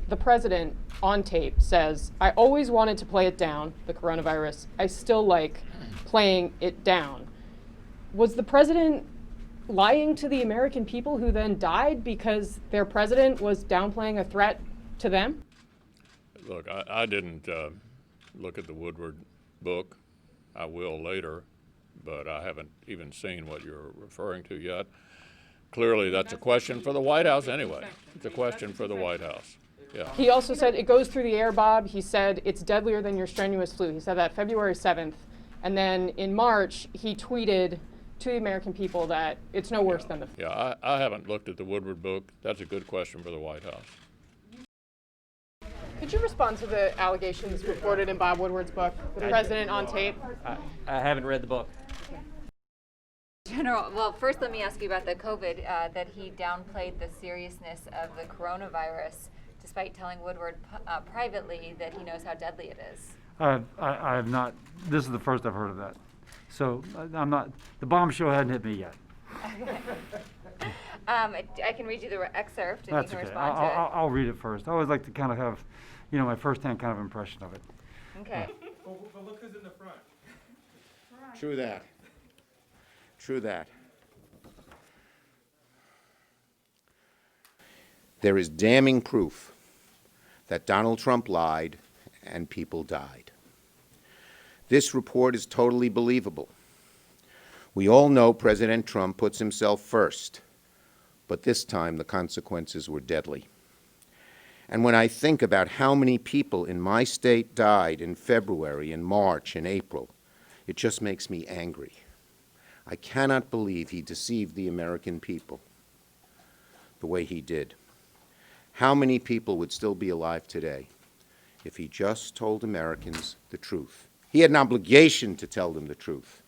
The president on tape says, "I always wanted to play it down, the coronavirus. I still like playing it down." Was the president lying to the American people who then died because their president was downplaying a threat to them? Look, I didn't look at the Woodward book. I will later, but I haven't even seen what you're referring to yet. Clearly, that's a question for the White House anyway. It's a question for the White House. Yeah. He also said it goes through the air, Bob. He said it's deadlier than your strenuous flu. He said that February 7th. And then in March, he tweeted to the American people that it's no worse than the flu. Yeah, I haven't looked at the Woodward book. That's a good question for the White House. Could you respond to the allegations reported in Bob Woodward's book, The President on Tape? I haven't read the book. General, well, first let me ask you about the COVID, that he downplayed the seriousness of the coronavirus, despite telling Woodward privately that he knows how deadly it is. I have not. This is the first I've heard of that. So I'm not. The bombshell hadn't hit me yet. Okay. I can read you the excerpt and That's you can okay. respond to it. I'll read it first. I always like to kind of have, my firsthand kind of impression of it. Okay. But look who's in the front. True that. True that. There is damning proof that Donald Trump lied and people died. This report is totally believable. We all know President Trump puts himself first, but this time the consequences were deadly. And when I think about how many people in my state died in February, in March, in April, it just makes me angry. I cannot believe he deceived the American people the way he did. How many people would still be alive today if he just told Americans the truth? He had an obligation to tell them the truth.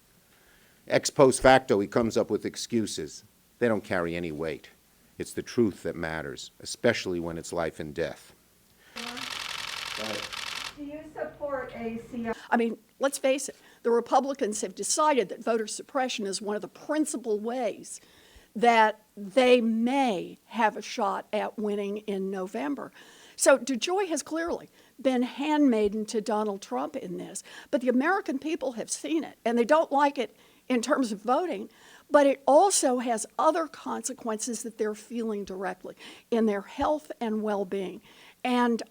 Ex post facto, he comes up with excuses. They don't carry any weight. It's the truth that matters, especially when it's life and death. Do you support ACI? I mean, let's face it, the Republicans have decided that voter suppression is one of the principal ways that they may have a shot at winning in November. So DeJoy has clearly been handmaiden to Donald Trump in this, but the American people have seen it, and they don't like it in terms of voting, but it also has other consequences that they're feeling directly in their health and well-being. And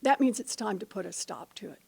that means it's time to put a stop to it.